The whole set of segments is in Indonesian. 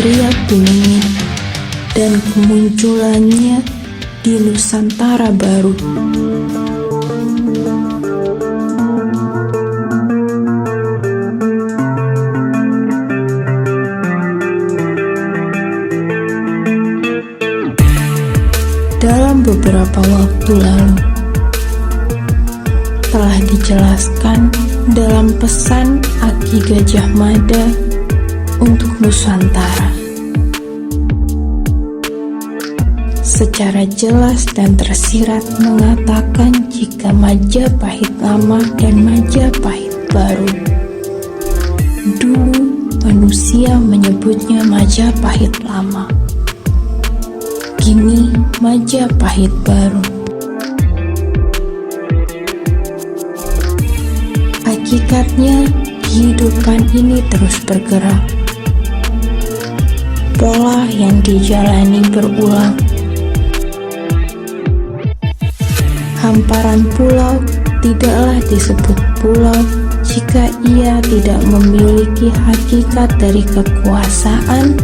Satria Piningit dan kemunculannya di Nusantara baru. Dalam beberapa waktu lalu telah dijelaskan dalam pesan Aki Gajah Mada untuk Nusantara secara jelas dan tersirat mengatakan jika Majapahit lama dan Majapahit baru. Dulu manusia menyebutnya Majapahit lama, kini Majapahit baru. Hakikatnya kehidupan ini terus bergerak. Pola yang dijalani berulang. Hamparan pulau tidaklah disebut pulau jika ia tidak memiliki hakikat dari kekuasaan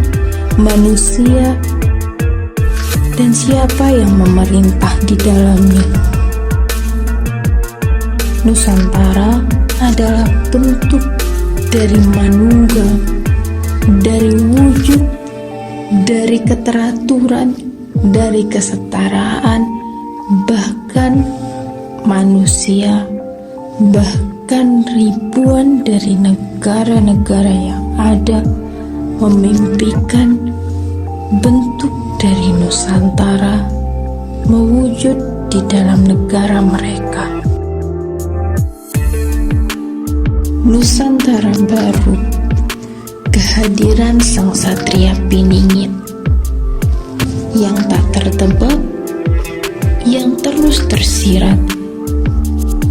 manusia dan siapa yang memerintah di dalamnya. Nusantara adalah bentuk dari manunggal, dari wujud, dari keteraturan, dari kesetaraan, bahkan manusia, bahkan ribuan dari negara-negara yang ada memimpikan bentuk dari Nusantara mewujud di dalam negara mereka. Nusantara baru, kehadiran sang Satria Piningit yang tak tertebak, yang terus tersirat,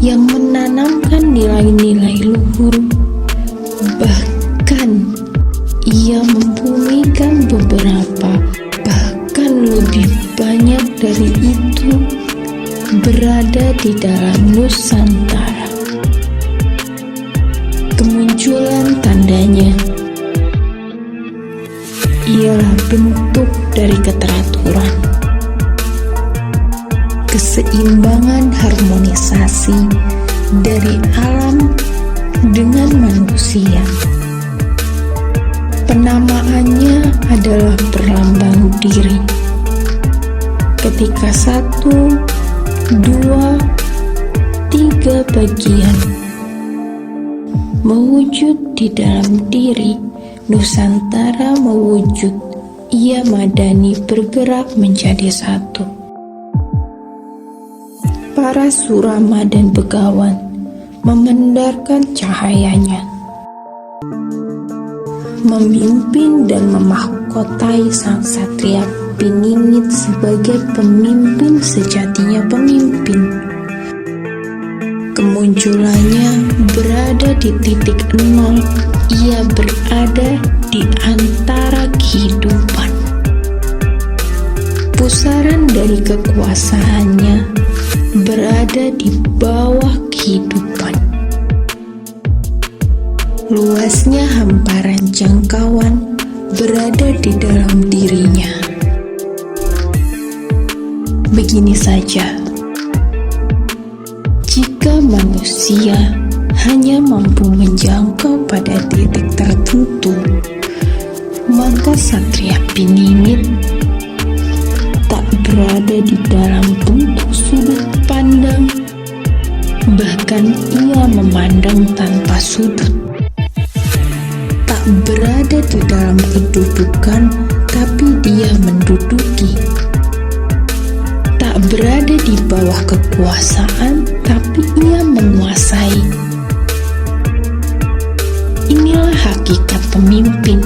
yang menanamkan nilai-nilai luhur, bahkan ia membumikan beberapa, bahkan lebih banyak dari itu berada di dalam Nusantara. Kemunculan tandanya ialah bentuk dari keteraturan, keseimbangan harmonisasi dari alam dengan manusia. Penamaannya adalah berlambang diri. Ketika 1, 2, 3 bagian mewujud di dalam diri, Nusantara mewujud. Ia madani bergerak menjadi satu. Para surama dan begawan memendarkan cahayanya, memimpin dan memahkotai sang Satria Piningit sebagai pemimpin sejatinya pemimpin. Kemunculannya berada di titik nol, ia berada di antara kehidupan. Pusaran dari kekuasaannya berada di bawah kehidupan. Luasnya hamparan jangkauan berada di dalam dirinya. Begini saja, jika manusia hanya mampu menjangkau pada titik tertentu, maka Satria Piningit tak berada di dalam bentuk sudut pandang, bahkan ia memandang tanpa sudut. Tak berada di dalam kedudukan, tapi dia menduduki. Tak berada di bawah kekuasaan, tapi ia menguasai. Inilah hakikat pemimpin,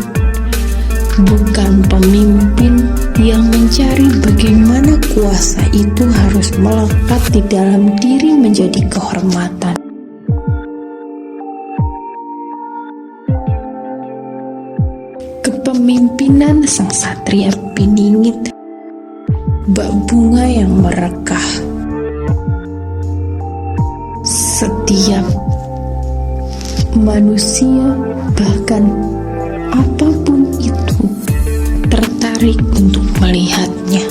bukan pemimpin yang mencari bagaimana kuasa itu harus melekat di dalam diri menjadi kehormatan. Kepemimpinan sang Satria Piningit bak bunga yang merekah. Setiap manusia, bahkan apapun itu, tertarik untuk melihatnya,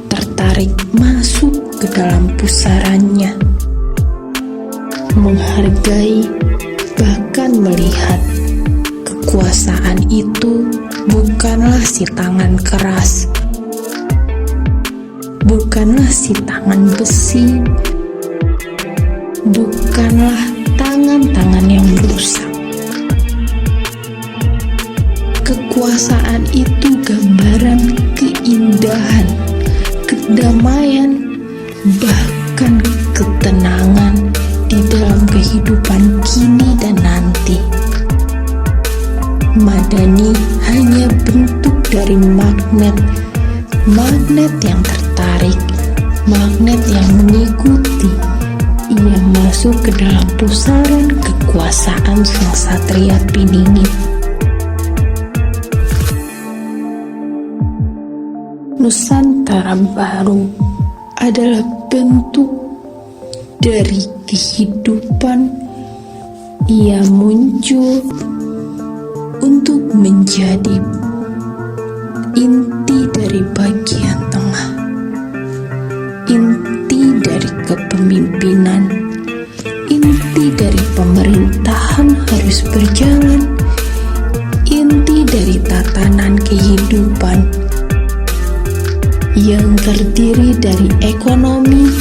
tertarik masuk ke dalam pusarannya, menghargai bahkan melihat kekuasaan itu bukanlah si tangan keras, bukanlah si tangan besi, bukanlah tangan-tangan yang merusak. Kekuasaan itu gambaran keindahan, kedamaian, bahkan ketenangan di dalam kehidupan kini dan nanti. Madani hanya bentuk dari magnet yang tertarik, magnet yang mengikuti. Ia masuk ke dalam pusaran kekuasaan sang Satria Piningit. Nusantara baru adalah bentuk dari kehidupan. Ia muncul untuk menjadi inti dari bagian tengah, inti dari kepemimpinan, inti dari pemerintahan harus berjalan, inti dari tatanan kehidupan yang terdiri dari ekonomi,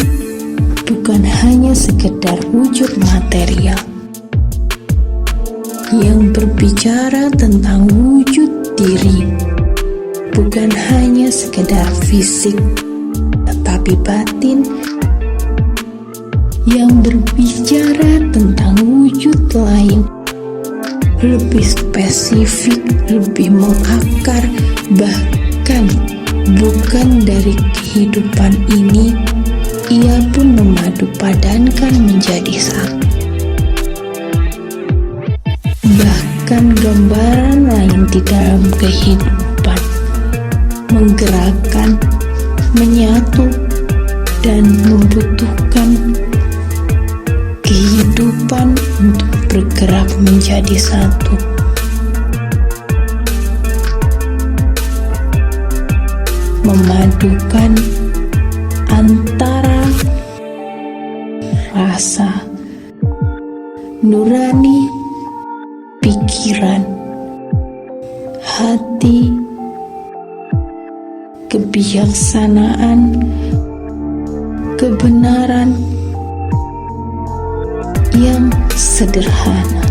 bukan hanya sekedar wujud material, yang berbicara tentang wujud diri, bukan hanya sekedar fisik, tetapi batin, yang berbicara tentang wujud lain, lebih spesifik, lebih mengakar, bahkan bukan dari kehidupan ini. Ia pun memadupadankan menjadi satu. Bahkan gambaran lain di dalam kehidupan menggerakkan, menyatu, dan membutuhkan kehidupan untuk bergerak menjadi satu. Memadukan antara rasa nurani, pikiran, hati, kebijaksanaan, kebenaran yang sederhana.